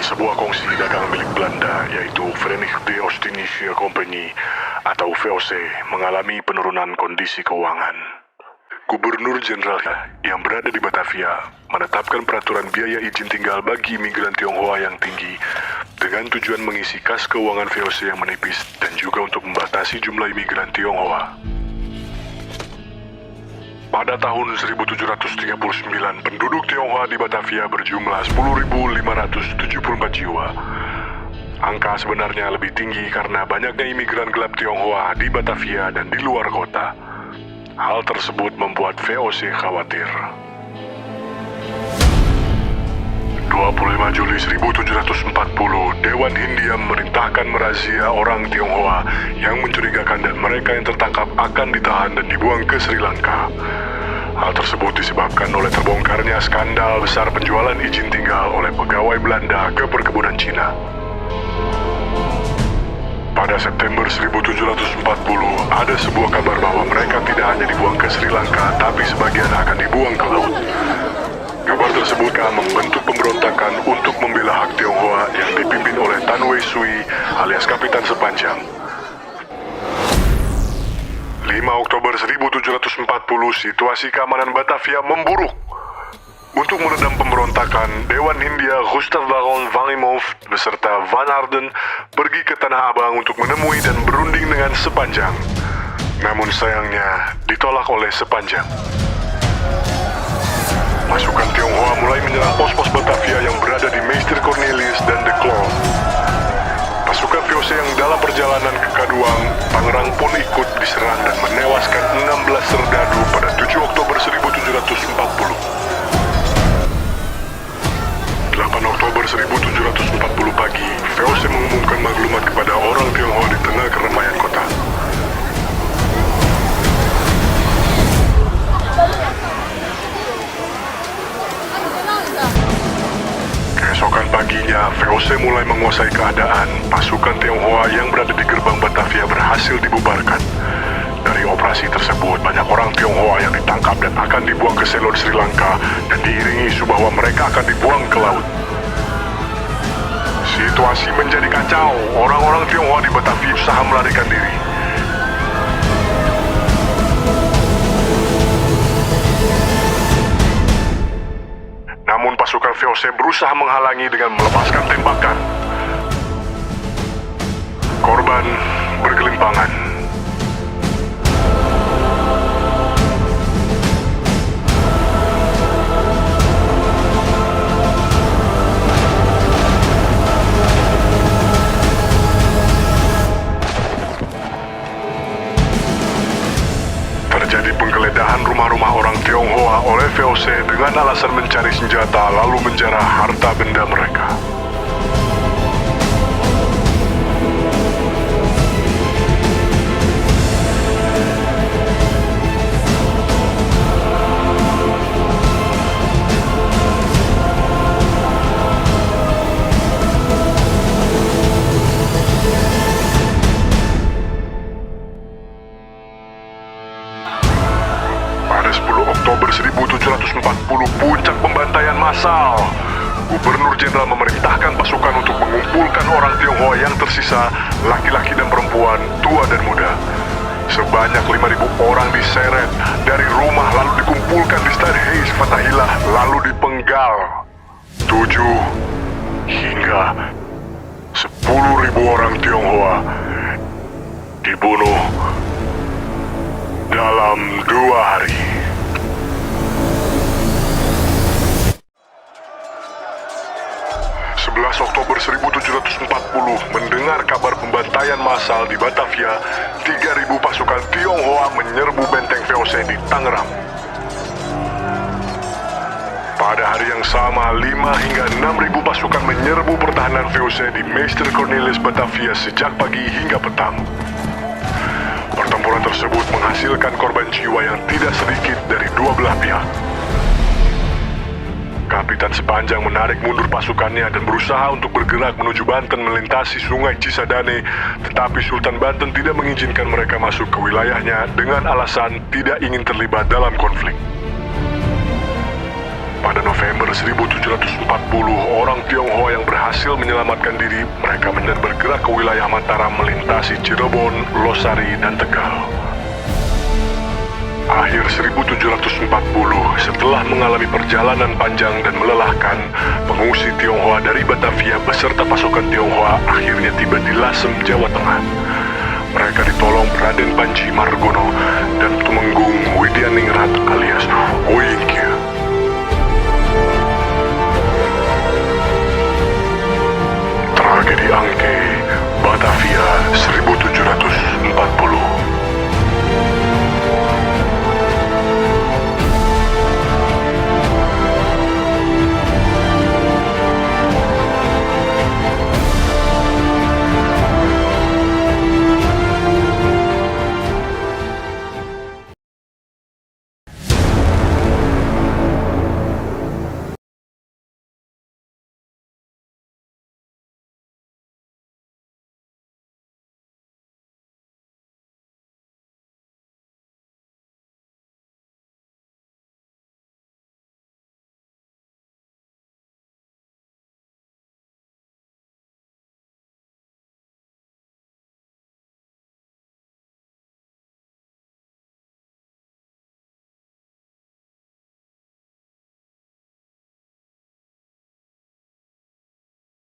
Sebuah kongsi dagang milik Belanda yaitu Verenigde Oost-Indische Compagnie atau VOC mengalami penurunan kondisi keuangan. Gubernur Jenderal yang berada di Batavia menetapkan peraturan biaya izin tinggal bagi imigran Tionghoa yang tinggi dengan tujuan mengisi kas keuangan VOC yang menipis dan juga untuk membatasi jumlah imigran Tionghoa. Pada tahun 1739, penduduk Tionghoa di Batavia berjumlah 10.574 jiwa. Angka sebenarnya lebih tinggi karena banyaknya imigran gelap Tionghoa di Batavia dan di luar kota. Hal tersebut membuat VOC khawatir. 25 Juli 1740, Dewan Hindia memerintahkan merazia orang Tionghoa yang mencurigakan dan mereka yang tertangkap akan ditahan dan dibuang ke Sri Lanka. Hal tersebut disebabkan oleh terbongkarnya skandal besar penjualan izin tinggal oleh pegawai Belanda ke perkebunan Cina. Pada September 1740, ada sebuah kabar bahwa mereka tidak hanya dibuang ke Sri Lanka, tapi sebagian akan dibuang ke laut. Kabar tersebut akan membentuk pemberontakan untuk membela hak Tionghoa yang dipimpin oleh Tan Wei Sui alias Kapitan Sepanjang. 5 Oktober 1740, situasi keamanan Batavia memburuk. Untuk meredam pemberontakan, Dewan Hindia Gustav Baron van Imhoff beserta Van Harden pergi ke Tanah Abang untuk menemui dan berunding dengan Sepanjang. Namun sayangnya ditolak oleh Sepanjang. Pasukan Tionghoa mulai menyerang pos-pos Batavia yang berada di Meester Cornelis dan De Kloof. Pasukan VOC yang dalam perjalanan ke Kaduang, Tangerang pun ikut diserang dan menewaskan 16 serdadu pada 7 Oktober 1740. 8 Oktober 1740 pagi, VOC mengumumkan maklumat kepada orang Tionghoa di tengah keramaian kota. Keesokan paginya, VOC mulai menguasai keadaan. Pasukan Tionghoa yang berada di gerbang Batavia berhasil dibubarkan. Dari operasi tersebut, banyak orang Tionghoa yang ditangkap dan akan dibuang ke Ceylon, Sri Lanka, dan diiringi isu bahwa mereka akan dibuang ke laut. Situasi menjadi kacau. Orang-orang Tionghoa di Batavia berusaha melarikan diri. Namun pasukan VOC berusaha menghalangi dengan melepaskan tembakan. Korban bergelimpangan. Terjadi penggeledahan rumah-rumah orang Tionghoa oleh VOC dengan alasan mencari senjata lalu menjarah harta benda mereka. Pada 10 Oktober 1740, puncak pembantaian massal. Gubernur Jenderal memerintahkan pasukan untuk mengumpulkan orang Tionghoa yang tersisa, laki-laki dan perempuan, tua dan muda. Sebanyak 5.000 orang diseret dari rumah lalu dikumpulkan di Stad Huis Fatahillah lalu dipenggal. 7 hingga 10.000 orang Tionghoa dibunuh dalam 2 hari. Oktober 1740, mendengar kabar pembantaian massal di Batavia, 3.000 pasukan Tionghoa menyerbu benteng VOC di Tangerang. Pada hari yang sama, 5 hingga 6.000 pasukan menyerbu pertahanan VOC di Meester Cornelis Batavia sejak pagi hingga petang. Pertempuran tersebut menghasilkan korban jiwa yang tidak sedikit dari dua belah pihak. Kapitan Sepanjang menarik mundur pasukannya dan berusaha untuk bergerak menuju Banten melintasi sungai Cisadane, tetapi Sultan Banten tidak mengizinkan mereka masuk ke wilayahnya dengan alasan tidak ingin terlibat dalam konflik. Pada pada November 1740, orang Tionghoa yang berhasil menyelamatkan diri, mereka kemudian bergerak ke wilayah Mataram melintasi Cirebon, Losari, dan Tegal. Akhir 1740, setelah mengalami perjalanan panjang dan melelahkan, pengungsi Tionghoa dari Batavia beserta pasukan Tionghoa akhirnya tiba di Lasem, Jawa Tengah. Mereka ditolong Raden Panji Margono dan Tumenggung Widyaningrat alias Oingkir.